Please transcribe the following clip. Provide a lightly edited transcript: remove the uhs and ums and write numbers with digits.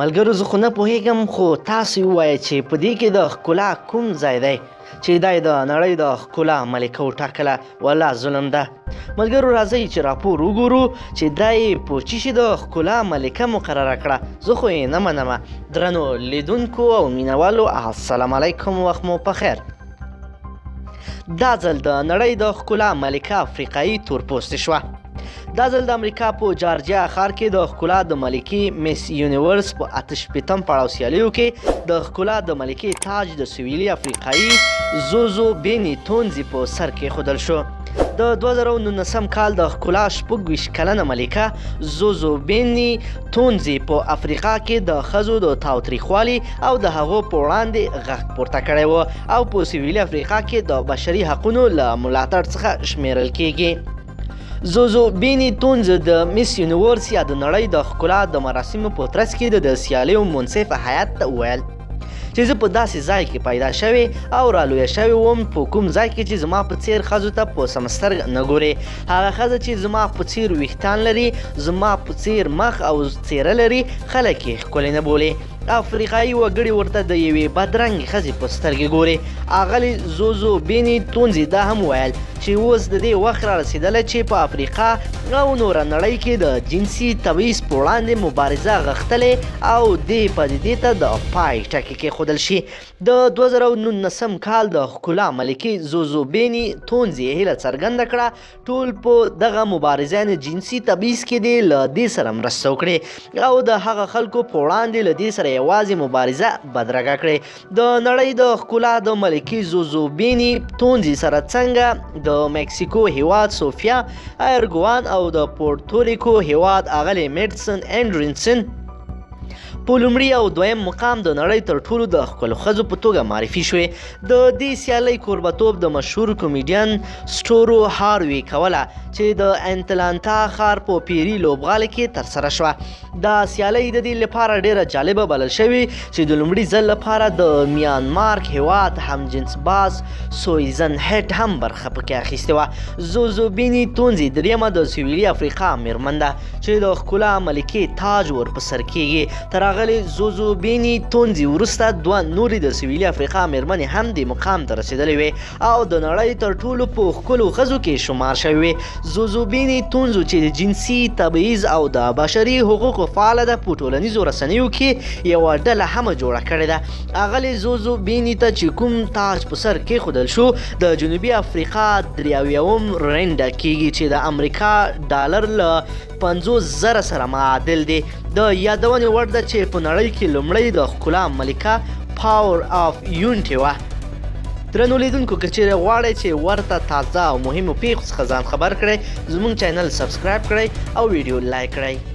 ملګرو زه خو نه پوهېږم خو تاسو ووایئ چې په دې کې د ښکلا کوم ځای دی چې دا یې د نړۍ د ښکلا ملکه وټاکله والله ظلم ده. ملګرو راځئ چې راپور وګورو چې دا یې په څه شي د ښکلا ملکه مقرره کړه. زه خو یې نه منمه. درنو لیدونکو او مینوالو السلام علیکم، وخت مو په خیر. دا ځل د نړۍ د ښکلا ملکه افریقایي تورپوستې شوه. دا ځل د امریکا په جارجیا ښار کې د ښکلا د ملکې میس یونیورس په 88م پړاو سیالیو کې د ښکلا د ملکې تاج د سویلي افریقایي زوزو بیني تونزي په سر کېښودل شو. د 2019 کال د ښکلا 26 کلنه ملکه زوزو بیني تونزي په افریقا کې د ښځو د تاوتریخوالي او د هغو په وړاندې غږ پورته کړی و او په سویلي افریقا کې د بشري حقونو له ملاتړ څخه شمیرل کیږي. زوزو بیني تونز د میس یونیورس یا د نړۍ د ښکلا د مراسمو په ترڅ کې د سیالیو منصفه هیات ته وویل چې زه په داسې ځای کې پیدا شوی او رالویه شوی وم په کوم ځای کې چې زما په څیر ښځو ته په سم سترګه نه ګوري. هغه ښځه چې زما په څیر ویښتان لري، زما په څیر مخ او څیره لري، خلک یې ښکلې نه بولي. افریقایي وګړي ورته د یوې بدرنګې ښځې په سترګې ګوري. اغلې زوزو بیني تونزي دا هم ویل چې اوس د دې وخت را رسېدلی چې په افریقا او نوره نړۍ کې د جنسي تبعیض په وړاندې مبارزه غښتلې او دې پدیدې ته د پای ټکی کېښودل شي. د 2019 کال د ښکلا ملکې زوزو بیني تونزي هیله څرګنده کړه ټول په دغه مبارزان جنسي تبعیض کې دې له دې سره مرسته وکړي او د هغه خلکو په وړاندې له دې سره یوازې مبارزه بدرګه کړي. د نړۍ د ښکلا د ملکې زوزو بیني تونزي سره څنګه د مکسیکو هیواد سوفیا ایرګوان او د پورتوریکو هیواد اغلې میډسن انډرینسن په لومړي او دویم مقام د نړۍ تر ټولو د ښکلو ښځو په توګه معرفي شوې. د دې سیالۍ کوربتوب د مشهور کمیډین سټورو هاروي کوله چې د انټلانتا ښار په پیري لوبغالي کې ترسره شوه. دا سیالۍ د دې لپاره ډیره جالبه بلل شوې چې د لومړي ځل لپاره د میانمارک هیواد همجنس باز سویزن هټ هم برخه پکې اخیستې وه. زوزو بیني تونزي دریمه د سویلي افریقا میرمن ده چې د ښکلا ملکې تاج ور په سر کیږي. تر هغې زوزو بیني تونزي وروسته دوه نورې د سویلي افریقا میرمنې هم دې مقام ته رسېدلې وې او د نړۍ تر ټولو په ښکلو ښځو کې شمار شوې وې. زوزو بیني تونزو چې د جنسي تبعیض او د بشري حقوقو فعاله ده په ټولنیزو رسنیو کې یوه ډله هم جوړه کړې ده. اغلې زوزو بیني ته چې کوم تاج په سر کېښودل شو د جنوبي افریقا 83 رنډه کېږي چې د امریکا ډالر له 50,000 سره معادل دی. د یادونې وړ ده چې په نړۍ کې لومړی د ښکلا ملکه پاور آف یونټي وه. درنو لیدونکو که چیرې غواړئ چې ورته تازه او مهمو پیښو څخه ځان خبر کړئ زموږ چینل سبسکرایب کړئ او ویډیو لایک کړئ.